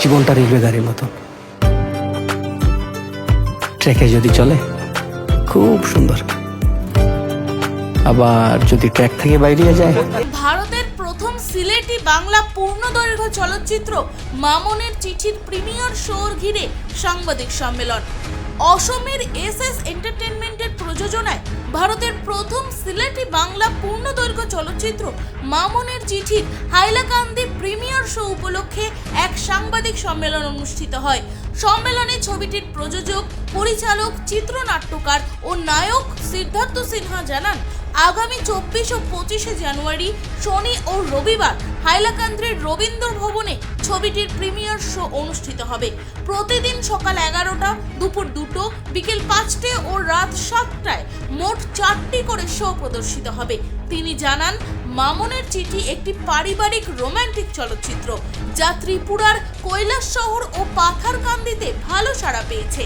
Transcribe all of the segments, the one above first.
জীবনটা রেলওয়ে গাড়ির মতো, ট্র্যাকে যদি চলে খুব সুন্দর, আবার যদি ট্র্যাক থেকে বাইরে যায়। ভারতের প্রথম সিলেটি বাংলা পূর্ণদৈর্ঘ্য চলচ্চিত্র মামনের চিঠির প্রিমিয়ার শোর ঘিরে সাংবাদিক সম্মেলন। অসমের এসএস এন্টারটেইনমেন্টের প্রযোজনায় ভারতের প্রথম সিলেটি বাংলা পূর্ণদৈর্ঘ্য চলচ্চিত্র মামনের চিঠির হাইলাকান্দি প্রিমিয়ার শো উপলক্ষে এক সাংবাদিক সম্মেলন অনুষ্ঠিত হয়। সম্মেলনে ছবিটির প্রযোজক, পরিচালক, চিত্রনাট্যকার ও নায়ক সিদ্ধার্থ সিনহা জানান, আগামী 24 ও 25 জানুয়ারি শনি ও রবিবার হাইলাকান্দির রবীন্দ্র ভবনে ছবিটির প্রিমিয়ার শো অনুষ্ঠিত হবে। প্রতিদিন সকাল 11টা, দুপুর 2টো, বিকেল 5টে ও রাত 7টায় মোট 4টি করে শো প্রদর্শিত হবে। তিনি জানান, মামনের চিঠি একটি পারিবারিক রোমান্টিক চলচ্চিত্র যা ত্রিপুরার কৈলাস শহর ও পাথারকান্দিতে ভালো সাড়া পেয়েছে।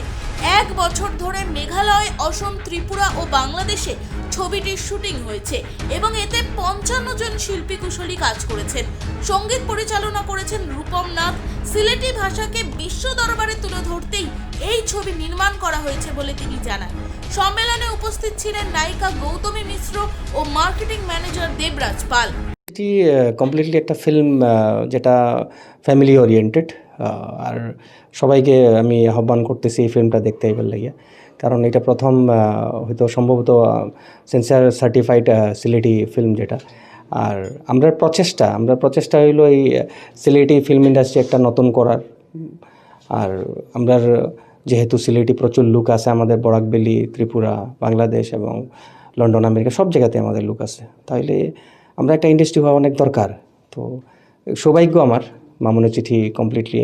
1 বছর ধরে মেঘালয়, অসম, ত্রিপুরা ও বাংলাদেশে ছবিটির শুটিং হয়েছে এবং এতে 55 জন শিল্পী কুশলী কাজ করেছেন। সঙ্গীত পরিচালনা করেছেন রূপম নাথ। সিলেটি ভাষাকে বিশ্ব দরবারে তুলে ধরতেই এই ছবি নির্মাণ করা হয়েছে বলে তিনি জানান। সম্মেলনে উপস্থিত ছিলেন নায়িকা গৌতমী মিশ্র ও মার্কেটিং ম্যানেজার দেবরাজ পাল। এটি কমপ্লিটলি একটা ফিল্ম যেটা ফ্যামিলি ওরিয়েন্টেড, আর সবাইকে আমি আহ্বান করতেছি এই ফিল্মটা দেখতে এবার লাগিয়া, কারণ এটা প্রথম হয়তো সম্ভবত সেন্সর সার্টিফাইড সিলেটি ফিল্ম যেটা। আর আমরা প্রচেষ্টা হইলো এই সিলেটি ফিল্ম ইন্ডাস্ট্রি একটা নতুন করার। আর আমরা যেহেতু সিলেটি প্রচুর লোক আছে আমাদের বরাকবেলি, ত্রিপুরা, বাংলাদেশ এবং লন্ডন, আমেরিকা সব জায়গাতে আমাদের লোক আছে, তাইলে আমরা একটা ইন্ডাস্ট্রি হওয়া অনেক দরকার। তো সৌভাগ্য আমার, মামনের চিঠি কমপ্লিটলি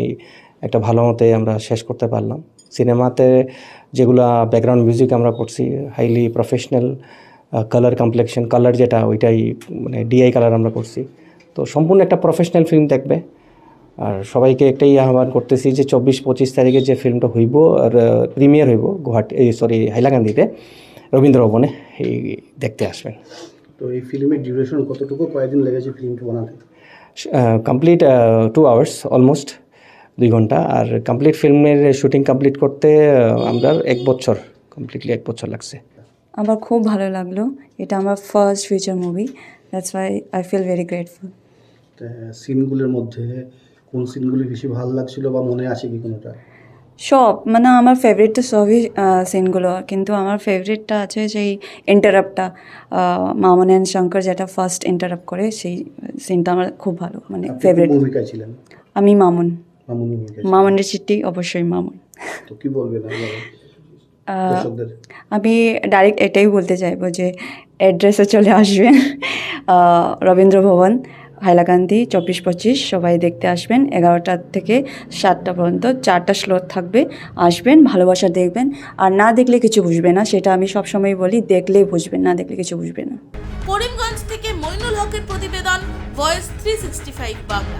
একটা ভালো মতে আমরা শেষ করতে পারলাম। সিনেমাতে যেগুলা ব্যাকগ্রাউন্ড মিউজিক আমরা করছি highly professional, colour complexion, colour যেটা ওইটাই মানে ডিআই কালার আমরা করছি। তো সম্পূর্ণ একটা প্রফেশনাল ফিল্ম দেখবে। আর সবাইকে একটাই আহ্বান করতেছি যে 24-25 তারিখে যে ফিল্মটা হইব আর প্রিমিয়ার হইব হাইলাকান্দিতে রবীন্দ্র ভবনে, এই দেখতে আসবেন। তো এই ফিল্মের ডিউরেশন কতটুকু, কয়েকদিন লেগেছে ফিল্মটা বানাতে? কমপ্লিট 2 আওয়ার্স, অলমোস্ট 2 ঘন্টা। আর কমপ্লিট ফিল্মের শুটিং কমপ্লিট করতে আমরা 1 বছর, কমপ্লিটলি 1 বছর লাগছে। আমার খুব ভালো লাগলো, এটা আমার first feature movie, that's why I feel very grateful. সিনগুলোর মধ্যে কোন সিনগুলি বেশি ভালো লাগছিল বা মনে আছে কি কোনোটা? সব, মানে আমার ফেভারিট তো সবই সিনগুলো, কিন্তু আমার ফেভারিটটা আছে সেই ইন্টারাপ্টটা, মামন অ্যান্ড শঙ্কর যেটা ফার্স্ট ইন্টারাপ্ট করে, সেই সিনটা আমার খুব ভালো, মানে ফেভারিট। ভূমিকায় ছিলেন? আমি মামুন, ভূমিকায়। মামুনের চিঠি অবশ্যই মামুন। তো কি বলবেন দর্শকদের? আমি ডাইরেক্ট এটাই বলতে চাইবো যে অ্যাড্রেসে চলে আসবেন, রবীন্দ্র ভবন, হাইলাকান্দি, 24-25 সবাই দেখতে আসবেন। 11টা থেকে 7টা পর্যন্ত 4টা স্লট থাকবে, আসবেন, ভালোবাসা দেখবেন। আর না দেখলে কিছু বুঝবে না, সেটা আমি সবসময় বলি, দেখলেই বুঝবেন, না দেখলে কিছু বুঝবে না। করিমগঞ্জ থেকে মইনুল হকের প্রতিবেদন, ভয়েস 365 বাংলা।